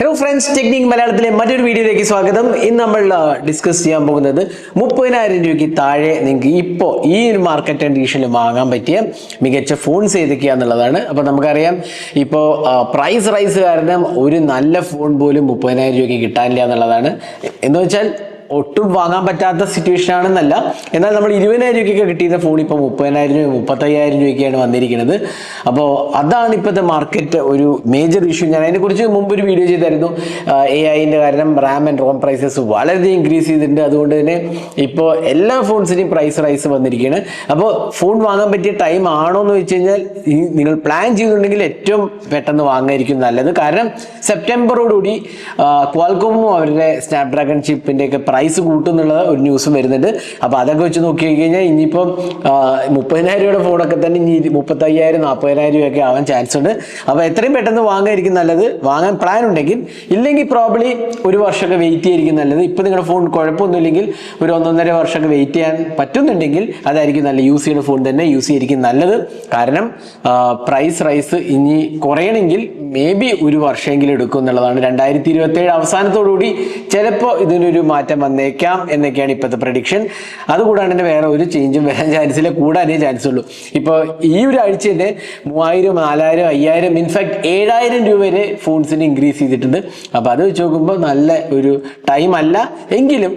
Hello friends, technique മലയാളത്തിലെ മറ്റൊരു വീഡിയോയിലേക്ക് സ്വാഗതം. ഇന്ന് നമ്മൾ ഡിസ്കസ് ചെയ്യാൻ പോകുന്നത് 30,000 രൂപയ്ക്ക് താഴെ നിങ്ങൾക്ക് ഇപ്പോൾ ഈ ഒരു മാർക്കറ്റ് കണ്ടീഷനിൽ വാങ്ങാൻ പറ്റിയ മികച്ച ഫോൺസ് ഏതൊക്കെയാണെന്നുള്ളതാണ്. അപ്പോൾ നമുക്കറിയാം ഇപ്പോൾ പ്രൈസ് റൈസ് കാരണം ഒരു നല്ല ഫോൺ പോലും 30,000 രൂപയ്ക്ക് കിട്ടാനില്ല എന്നുള്ളതാണ്. എന്ന് വെച്ചാൽ ഒട്ടും വാങ്ങാൻ പറ്റാത്ത സിറ്റുവേഷൻ ആണെന്നല്ല, എന്നാൽ നമ്മൾ 20,000 രൂപയ്ക്കൊക്കെ കിട്ടിയിരുന്ന ഫോൺ ഇപ്പോൾ 30,000 രൂപ 35,000 രൂപയ്ക്കാണ് വന്നിരിക്കുന്നത്. അപ്പോൾ അതാണ് ഇപ്പോഴത്തെ മാർക്കറ്റ് ഒരു മേജർ ഇഷ്യൂ. ഞാൻ അതിനെക്കുറിച്ച് മുമ്പൊരു വീഡിയോ ചെയ്തായിരുന്നു. AI കാരണം റാം ആൻഡ് റോം പ്രൈസസ് വളരെയധികം ഇൻക്രീസ് ചെയ്തിട്ടുണ്ട്. അതുകൊണ്ട് തന്നെ ഇപ്പോൾ എല്ലാ ഫോൺസിൻ്റെയും പ്രൈസ് റൈസ് വന്നിരിക്കുകയാണ്. അപ്പോൾ ഫോൺ വാങ്ങാൻ പറ്റിയ ടൈം ആണോ എന്ന് വെച്ച് കഴിഞ്ഞാൽ നിങ്ങൾ പ്ലാൻ ചെയ്യുന്നുണ്ടെങ്കിൽ ഏറ്റവും പെട്ടെന്ന് വാങ്ങായിരിക്കും നല്ലത്. കാരണം സെപ്റ്റംബറോടുകൂടി ക്വാൾകോമും അവരുടെ സ്നാപ്ഡ്രാഗൺ ചിപ്പിൻ്റെയൊക്കെ പ്രൈസ് കൂട്ടുന്നുള്ള ഒരു ന്യൂസും വരുന്നുണ്ട്. അപ്പോൾ അതൊക്കെ വെച്ച് നോക്കി കഴിഞ്ഞാൽ ഇനിയിപ്പം 30,000 രൂപയുടെ ഫോണൊക്കെ തന്നെ ഇനി 35,000 40,000 രൂപയൊക്കെ ആവാൻ ചാൻസ് ഉണ്ട്. അപ്പോൾ എത്രയും പെട്ടെന്ന് വാങ്ങായിരിക്കും നല്ലത്, വാങ്ങാൻ പ്ലാൻ ഉണ്ടെങ്കിൽ. ഇല്ലെങ്കിൽ പ്രോബ്ലി ഒരു വർഷമൊക്കെ വെയിറ്റ് ചെയ്യായിരിക്കും നല്ലത്. ഇപ്പം നിങ്ങളുടെ ഫോൺ കുഴപ്പമൊന്നുമില്ലെങ്കിൽ ഒരു 1.5 വർഷമൊക്കെ വെയിറ്റ് ചെയ്യാൻ പറ്റുന്നുണ്ടെങ്കിൽ അതായിരിക്കും നല്ല. യൂസ് ചെയ്യുന്ന ഫോൺ തന്നെ യൂസ് ചെയ്യായിരിക്കും നല്ലത്. കാരണം പ്രൈസ് റൈസ് ഇനി കുറയണമെങ്കിൽ മേ ബി ഒരു വർഷമെങ്കിലും എടുക്കും എന്നുള്ളതാണ്. 2027 അവസാനത്തോടുകൂടി ചിലപ്പോൾ ഇതിനൊരു മാറ്റം വന്നേക്കാം എന്നൊക്കെയാണ് ഇപ്പോഴത്തെ പ്രഡിക്ഷൻ. അതുകൂടാണ്ട് തന്നെ വേറെ ഒരു ചേഞ്ചും വരാൻ ചാൻസ് ഇല്ല, കൂടാനേ ചാൻസ് ഉള്ളൂ. ഇപ്പോൾ ഈ ഒരു ആഴ്ച തന്നെ 3,000 4,000 5,000 ഇൻഫാക്ട് 7,000 രൂപ വരെ ഫോൺസിന് ഇൻക്രീസ് ചെയ്തിട്ടുണ്ട്. അപ്പോൾ അത് വെച്ച് നോക്കുമ്പോൾ നല്ല ഒരു ടൈം അല്ല. എങ്കിലും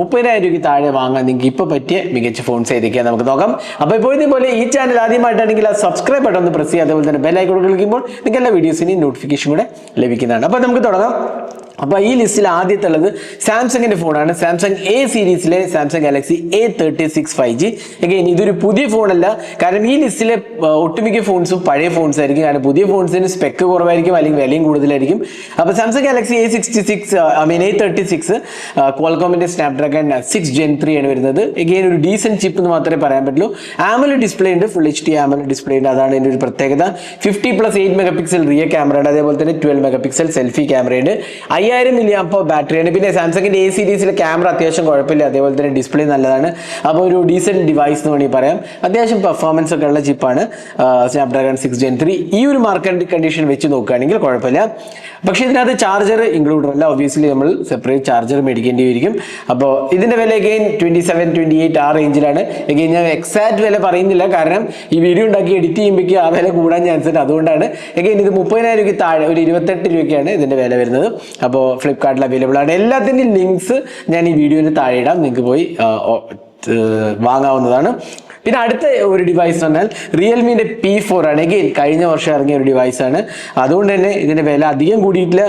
30,000 രൂപയ്ക്ക് താഴെ വാങ്ങാൻ നിങ്ങൾക്ക് ഇപ്പോൾ പറ്റിയ മികച്ച ഫോൺസ് ഏതൊക്കെയാണ് നമുക്ക് നോക്കാം. അപ്പോൾ ഇപ്പോഴത്തെ പോലെ ഈ ചാനൽ ആദ്യമായിട്ടാണെങ്കിൽ ആ സബ്സ്ക്രൈബ് ബട്ടൺ ഒന്ന് പ്രസ് ചെയ്യുക. അതേപോലെ തന്നെ ബെൽ ഐക്കൺ ക്ലിക്കുമ്പോൾ നിങ്ങൾക്ക് എല്ലാ വീഡിയോസിനെയും നോട്ടിഫിക്കേഷൻ കൂടെ ലഭിക്കുന്നതാണ്. അപ്പോൾ നമുക്ക് തുടങ്ങാം. അപ്പോൾ ഈ ലിസ്റ്റിൽ ആദ്യത്തെ ഉള്ളത് സാംസങ്ങിന്റെ ഫോണാണ്. സാംസങ് A സീരീസിലെ Samsung Galaxy A36 5G. Again ഇതൊരു പുതിയ ഫോണല്ല. കാരണം ഈ ലിസ്റ്റിലെ ഒട്ടുമിക്ക ഫോൺസും പഴയ ഫോൺസ് ആയിരിക്കും. കാരണം പുതിയ ഫോൺസിന് സ്പെക്ക് കുറവായിരിക്കും, അല്ലെങ്കിൽ വിലയും കൂടുതലായിരിക്കും. അപ്പോൾ സാംസങ് ഗാലക്സി A36 ക്വാൾകോമിന്റെ സ്നാപ്ഡ്രാഗൺ 6 Gen 3 ആണ് വരുന്നത്. അഗൈൻ ഒരു ഡീസന്റ് ചിപ്പ് എന്ന് മാത്രമേ പറയാൻ പറ്റുള്ളൂ. AMOLED ഡിസ്പ്ലേ ഉണ്ട്, ഫുൾ HD AMOLED ഡിസ്പ്ലേ ഉണ്ട്. അതാണ് ഇതിന്റെ ഒരു പ്രത്യേകത. 50+8 മെഗാപിക്സൽ റിയർ ക്യാമറ ഉണ്ട്. അതേപോലെ തന്നെ 12 മെഗാപിക്സൽ സെൽഫി ക്യാമറയുണ്ട്. 5000 mAh ബാറ്ററിയാണ്. പിന്നെ സാംസങ്ങിന്റെ A സീരീസിലെ ക്യാമറ അത്യാവശ്യം കുഴപ്പമില്ല. അതേപോലെ തന്നെ ഡിസ്പ്ലേ നല്ലതാണ്. അപ്പോൾ ഒരു ഡീസന്റ് ഡിവൈസ് എന്ന് വേണമെങ്കിൽ പറയാം. അത്യാവശ്യം പെർഫോമൻസ് ഒക്കെ ഉള്ള ചിപ്പാണ് സ്നാപ്ഡ്രാഗൺ 6 Gen 3. ഈ ഒരു മാർക്കറ്റ് കണ്ടീഷൻ വെച്ച് നോക്കുകയാണെങ്കിൽ കുഴപ്പമില്ല. പക്ഷേ ഇതിനകത്ത് ചാർജർ ഇൻക്ലൂഡഡ് അല്ല. ഒബ്വിയസ്ലി നമ്മൾ സെപ്പറേറ്റ് ചാർജർ മേടിക്കേണ്ടി വരും. അപ്പോൾ ഇതിന്റെ വില അഗൈൻ 27-28 ആ റേഞ്ചിലാണ്. അഗൈൻ ഞാൻ എക്സാക്ട് വില പറയുന്നില്ല, കാരണം ഈ വീഡിയോ ഉണ്ടാക്കി എഡിറ്റ് ചെയ്യുമ്പോഴേക്കും ആ വില കൂടാൻ ചാൻസ് ഉണ്ട്. അതുകൊണ്ടാണ്. അഗൈൻ ഇത് 30,000 രൂപയ്ക്ക് താഴെ ഒരു 28 രൂപയ്ക്കാണ് ഇതിന്റെ വില വരുന്നത്. അപ്പോൾ ഫ്ലിപ്കാർട്ടിൽ അവൈലബിൾ ആണ്. എല്ലാത്തിൻ്റെയും ലിങ്ക്സ് ഞാൻ ഈ വീഡിയോന് താഴെ ഇടാം, നിങ്ങൾക്ക് പോയി വാങ്ങാവുന്നതാണ്. പിന്നെ അടുത്ത ഒരു ഡിവൈസ് പറഞ്ഞാൽ റിയൽമിന്റെ P4 ആണ്. എഗെയിൻ കഴിഞ്ഞ വർഷം ഇറങ്ങിയ ഒരു ഡിവൈസാണ്. അതുകൊണ്ട് തന്നെ ഇതിന്റെ വില അധികം കൂടിയിട്ടില്ല.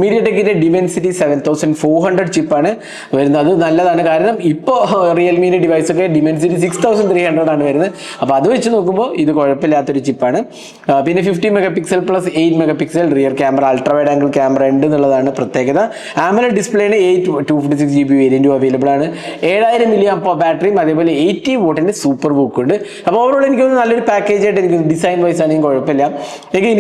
മീഡിയടെക്കിന്റെ ഡിമെൻസിറ്റി 7400 ചിപ്പാണ് വരുന്നത്. അത് നല്ലതാണ്. കാരണം ഇപ്പോൾ റിയൽമിന്റെ ഡിവൈസ് ഒക്കെ ഡിമെൻസിറ്റി 6300 ആണ് വരുന്നത്. അപ്പോൾ അത് വെച്ച് നോക്കുമ്പോൾ ഇത് കുഴപ്പമില്ലാത്തൊരു ചിപ്പാണ്. പിന്നെ 50 megapixel plus 8 megapixel rear camera, ultra wide angle camera ഉണ്ട് എന്നുള്ളതാണ് പ്രത്യേകത. AMOLED ഡിസ്പ്ലേന് 256GB വേരിയന്റും അവൈലബിൾ ആണ്. 7000 mAh ബാറ്ററിയും അതേപോലെ 80 വാട്ടിന്റെ സൂപ്പർ ഉണ്ട്. അപ്പോൾ ഓവറോൾ എനിക്ക് നല്ലൊരു പാക്കേജ് ആയിട്ട് എനിക്ക് ഡിസൈൻ വൈസ് ആണെങ്കിൽ കുഴപ്പമില്ല.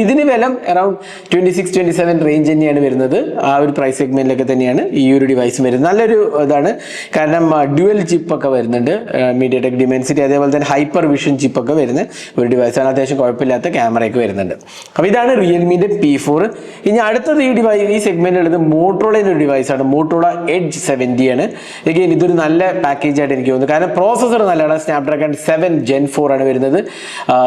ഇതിന് വില അറൌണ്ട് 26-27 റേഞ്ച് തന്നെയാണ് വരുന്നത്. ആ ഒരു പ്രൈസ് സെഗ്മെന്റിലൊക്കെ തന്നെയാണ് ഈ ഒരു ഡിവൈസ് വരുന്നത്. നല്ലൊരു ഇതാണ്. കാരണം ഡ്യുവൽ ചിപ്പൊക്കെ വരുന്നുണ്ട്. മീഡിയടെക് ഡിമെൻസിറ്റി അതേപോലെ തന്നെ ഹൈപ്പർ വിഷൻ ചിപ്പൊക്കെ വരുന്ന ഒരു ഡിവൈസാണ്. അത്യാവശ്യം കുഴപ്പമില്ലാത്ത ക്യാമറയൊക്കെ വരുന്നുണ്ട്. അപ്പോൾ ഇതാണ് റിയൽമിന്റെ P4. ഇനി അടുത്തത് ഈ സെഗ്മെന്റിലുള്ളത് മോട്ടോറോളയുടെ ഒരു ഡിവൈസാണ്. മോട്ടോറോള Edge 70 ആണ്. എഗെയിൻ ഇതൊരു നല്ല പാക്കേജ് ആയിട്ട് എനിക്ക് തോന്നുന്നു. കാരണം പ്രോസസർ നല്ലതാണ്. സ്നാപ്ഡ്രാഗൺ 7 Gen 4 ആണ് വരുന്നത്.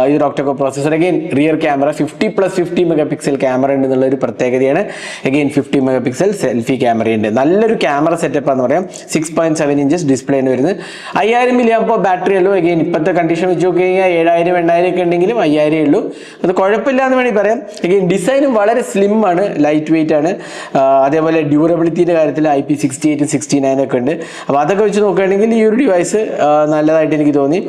ഇതൊരു octa core processor. Again rear camera 50+50 megapixel camera ഉണ്ട് എന്നുള്ള ഒരു പ്രത്യേകതയാണ്. അഗെയിൻ 50 മെഗാപിക്സൽ സെൽഫി ക്യാമറയുണ്ട്. നല്ലൊരു ക്യാമറ സെറ്റപ്പ് എന്ന് പറയാം. 6.7 ഇഞ്ചസ് ഡിസ്പ്ലേ ആണ് വരുന്നത്. 5000 mAh ബാറ്ററി ഉള്ളൂ. അഗെയിൻ ഇപ്പോഴത്തെ കണ്ടീഷൻ വെച്ച് നോക്കി കഴിഞ്ഞാൽ 7000-8000 ഒക്കെ ഉണ്ടെങ്കിലും 5000 ഉള്ളൂ. അത് കുഴപ്പമില്ല എന്ന് വേണമെങ്കിൽ പറയാം. അഗെയിൻ ഡിസൈനും വളരെ സ്ലിം ആണ്, ലൈറ്റ് വെയിറ്റ് ആണ്. അതേപോലെ ഡ്യൂറബിലിറ്റിയുടെ കാര്യത്തിൽ IP68 69 ഒക്കെ ഉണ്ട്. അപ്പോൾ അതൊക്കെ വെച്ച് നോക്കുകയാണെങ്കിൽ ഈ ഒരു ഡിവൈസ് നല്ലതായിട്ട് എനിക്ക് തോന്നി.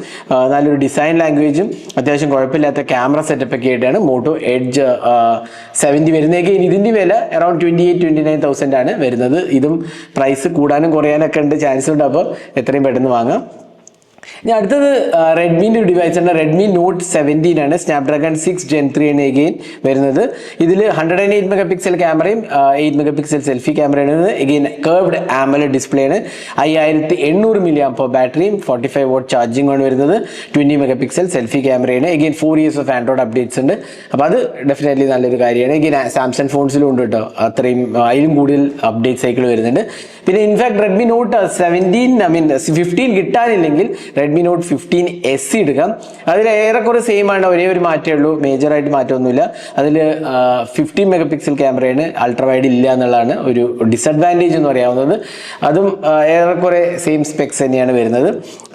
നല്ലൊരു ഡിസൈൻ ലാംഗ്വേജും അത്യാവശ്യം കുഴപ്പമില്ലാത്ത ക്യാമറ സെറ്റപ്പ് ഒക്കെ ആയിട്ടാണ് മോട്ടോ എഡ്ജ് 70 വരുന്നതൊക്കെ. ഇതിൻ്റെ വില അറൌണ്ട് 28-29,000 ആണ് വരുന്നത്. ഇതും പ്രൈസ് കൂടാനും കുറയാനൊക്കെ ഉണ്ട്, ചാൻസ് ഉണ്ട്. അപ്പോൾ എത്രയും പെട്ടെന്ന് വാങ്ങാം. ഇനി അടുത്തത് റെഡ്മിൻ്റെ ഒരു ഡിവൈസ് ആണ്. റെഡ്മി നോട്ട് 17 ആണ്. സ്നാപ്ഡ്രാഗൺ 6 Gen 3 ആണ് എഗെയിൻ വരുന്നത്. ഇതിൽ 108 മെഗാ പിക്സൽ ക്യാമറയും 8 മെഗാ പിക്സൽ സെൽഫി ക്യാമറയാണ്. എഗെയിൻ കർവ്ഡ് ആമോലെഡ് ഡിസ്പ്ലേ ആണ്. 5800 mAh ബാറ്ററിയും 45 വാട്ട് ചാർജിംഗ് ആണ് വരുന്നത്. 20 മെഗാ പിക്സൽ സെൽഫി ക്യാമറയാണ്. Again 4 years of Android updates ഉണ്ട്. അപ്പോൾ അത് ഡെഫിനറ്റ്ലി നല്ലൊരു കാര്യമാണ്. എഗെയിൻ സാംസങ് ഫോൺസിലും ഉണ്ട് കേട്ടോ, അത്രയും അതിലും കൂടുതൽ അപ്ഡേറ്റ് സൈക്കിൾ വരുന്നുണ്ട്. പിന്നെ ഇൻഫാക്ട് റെഡ്മി നോട്ട് 15 കിട്ടാനില്ലെങ്കിൽ റെഡ്മി നോട്ട് 15 SE എടുക്കാം. അതിൽ ഏറെക്കുറെ സെയിം ആണ്, ഒരേ ഒരു മാറ്റമേ ഉള്ളൂ, മേജറായിട്ട് മാറ്റമൊന്നുമില്ല. അതിൽ 15 മെഗാ പിക്സൽ ക്യാമറയാണ്, അൾട്രാ വൈഡ് ഇല്ല എന്നുള്ളതാണ് ഒരു ഡിസഡ്വാൻറ്റേജ് എന്ന് പറയാവുന്നത്. അതും ഏറെക്കുറെ സെയിം സ്പെക്സ് തന്നെയാണ് വരുന്നത്.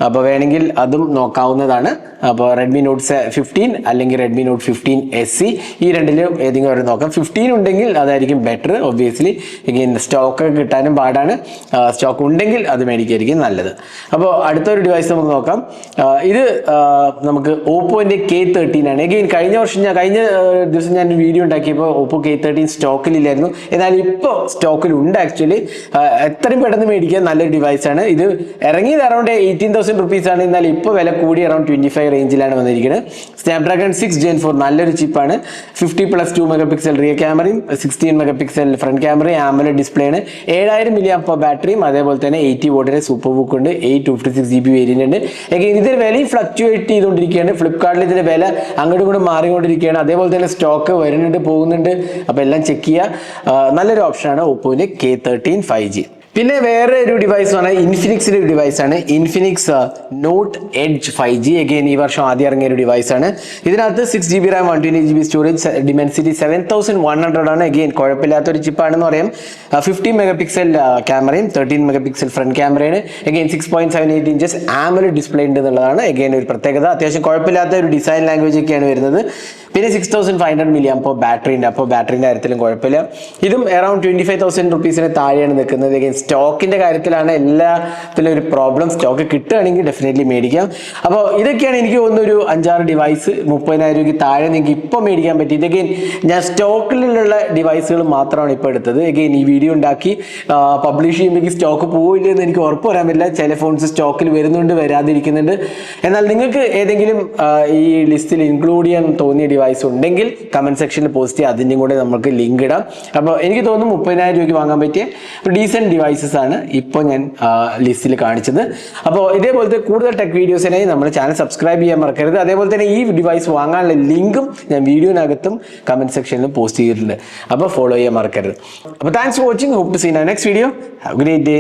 അപ്പോൾ വേണമെങ്കിൽ അതും നോക്കാവുന്നതാണ്. അപ്പോൾ റെഡ്മി നോട്ട് 15 അല്ലെങ്കിൽ റെഡ്മി നോട്ട് 15 SE ഈ രണ്ടിലും ഏതെങ്കിലും ഒരു നോക്കാം. 15 ഉണ്ടെങ്കിൽ അതായിരിക്കും ബെറ്റർ. ഒബ്വിയസ്ലി എഗെയിൻ സ്റ്റോക്ക് കിട്ടാനും പാടാണ്. സ്റ്റോക്ക് ഉണ്ടെങ്കിൽ അത് മേടിക്കായിരിക്കും നല്ലത്. അപ്പോൾ അടുത്തൊരു ഡിവൈസ് നമുക്ക് നോക്കാം. ഇത് നമുക്ക് ഓപ്പോൻ്റെ K13 ആണ്. എഗെയിൻ കഴിഞ്ഞ ദിവസം ഞാൻ ഒരു വീഡിയോ ഉണ്ടാക്കിയപ്പോൾ ഓപ്പോ K13 സ്റ്റോക്കിലില്ലായിരുന്നു. എന്നാൽ ഇപ്പോൾ സ്റ്റോക്കിലുണ്ട്. ആക്ച്വലി എത്രയും പെട്ടെന്ന് മേടിക്കാൻ നല്ലൊരു ഡിവൈസാണ്. ഇത് ഇറങ്ങിയത് അറൗണ്ട് 18,000 rupees ആണ്. എന്നാൽ ഇപ്പോൾ വില കൂടി അറൗണ്ട് 25 റേഞ്ചിലാണ് വന്നിരിക്കുന്നത്. സ്നാപ്ഡ്രാഗൺ 6 Gen 4 നല്ലൊരു ചിപ്പാണ്. 50+2 മെഗാ പിക്സൽ റിയർ ക്യാമറയും 16 മെഗാ പിക്സൽ ഫ്രണ്ട് ക്യാമറയും ആമോലെഡ് ഡിസ്പ്ലേ ആണ്. 7000 mAh ബാറ്ററിയും അതേപോലെ തന്നെ 80 വാട്ടിന്റെ സൂപ്പർ ബുക്ക് ഉണ്ട്. 856GB വേരിയന്റ് ഉണ്ട്. ഇതിന്റെ വിലയും ഫ്ലക്ച്വേറ്റ് ചെയ്തുകൊണ്ടിരിക്കുകയാണ്. ഫ്ലിപ്കാർട്ടിൽ ഇതിന്റെ വില അങ്ങോട്ടും ഇങ്ങോട്ടും മാറിക്കൊണ്ടിരിക്കുകയാണ്. അതേപോലെ തന്നെ സ്റ്റോക്ക് വരുന്നുണ്ട്, പോകുന്നുണ്ട്. അപ്പോൾ എല്ലാം ചെക്ക് ചെയ്യുക. നല്ലൊരു ഓപ്ഷനാണ് ഓപ്പോന്റെ K13 5G. പിന്നെ വേറെ ഒരു ഡിവൈസാണ് ഇൻഫിനിക്സിന്റെ ഒരു ഡിവൈസാണ് Infinix Note Edge 5G. Again ഈ വർഷം ആദ്യം ഇറങ്ങിയ ഒരു ഡിവൈസാണ്. ഇതിനകത്ത് 6GB RAM 128GB storage, Dimensity 7100 ആണ്. എഗെയിൻ കുഴപ്പമില്ലാത്തൊരു ചിപ്പാണെന്ന് പറയാം. 50 മെഗാ പിക്സൽ ക്യാമറയും 13 മെഗാ പിക്സൽ ഫ്രണ്ട് ക്യാമറയാണ്. എഗെയിൻ 6.78 inches ആമോലെഡ് ഡിസ്പ്ലേ ഉണ്ട് എന്നുള്ളതാണ് എഗെയിൻ ഒരു പ്രത്യേകത. അത്യാവശ്യം കുഴപ്പമില്ലാത്ത ഒരു ഡിസൈൻ ലാംഗ്വേജ് ഒക്കെയാണ് വരുന്നത്. പിന്നെ 6500 mAh ബാറ്ററി ഉണ്ട്. അപ്പോൾ ബാറ്ററിന്റെ കാര്യത്തിലും കുഴപ്പമില്ല. ഇതും അറൗണ്ട് 25,000 rupees താഴെയാണ് നിൽക്കുന്നത്. എഗെയിൻ സ്റ്റോക്കിന്റെ കാര്യത്തിലാണ് എല്ലാത്തിലും ഒരു പ്രോബ്ലം. സ്റ്റോക്ക് കിട്ടുകയാണെങ്കിൽ ഡെഫിനറ്റ്ലി മേടിക്കാം. അപ്പോൾ ഇതൊക്കെയാണ് എനിക്ക് തോന്നുന്ന ഒരു 5-6 ഡിവൈസ് 30,000 രൂപയ്ക്ക് താഴെ നിങ്ങൾക്ക് ഇപ്പോൾ മേടിക്കാൻ പറ്റിയത്. എഗെയിൻ ഞാൻ സ്റ്റോക്കിലുള്ള ഡിവൈസുകൾ മാത്രമാണ് ഇപ്പോൾ എടുത്തത്. എഗെയിൻ ഈ വീഡിയോ ഉണ്ടാക്കി പബ്ലിഷ് ചെയ്യുമ്പോൾ സ്റ്റോക്ക് പോവില്ല എന്ന് എനിക്ക് ഉറപ്പ് പറയാൻ പറ്റില്ല. ചില ഫോൺസ് സ്റ്റോക്കിൽ വരുന്നുണ്ട്, വരാതിരിക്കുന്നുണ്ട്. എന്നാൽ നിങ്ങൾക്ക് ഏതെങ്കിലും ഈ ലിസ്റ്റിൽ ഇൻക്ലൂഡ് ചെയ്യാൻ തോന്നിയ ഡിവൈസ് ഉണ്ടെങ്കിൽ കമന്റ് സെക്ഷനിൽ പോസ്റ്റ് ചെയ്യുക. അതിൻ്റെയും കൂടെ നമുക്ക് ലിങ്ക് ഇടാം. അപ്പോൾ എനിക്ക് തോന്നുന്നു 30,000 രൂപയ്ക്ക് വാങ്ങാൻ പറ്റിയ ഒരു ഡീസൻറ്റ് ഡിവൈസസ് ആണ് ഇപ്പോൾ ഞാൻ ലിസ്റ്റിൽ കാണിച്ചത്. അപ്പോൾ ഇതേപോലത്തെ കൂടുതൽ ടെക് വീഡിയോസിനായി നമ്മുടെ ചാനൽ സബ്സ്ക്രൈബ് ചെയ്യാൻ മറക്കരുത്. അതേപോലെ തന്നെ ഈ ഡിവൈസ് വാങ്ങാനുള്ള ലിങ്കും ഞാൻ വീഡിയോനകത്തും കമന്റ് സെക്ഷനിലും പോസ്റ്റ് ചെയ്തിട്ടുണ്ട്. അപ്പോൾ ഫോളോ ചെയ്യാൻ മറക്കരുത്. അപ്പോൾ thanks for watching. Hope to see in next video. Have a great day.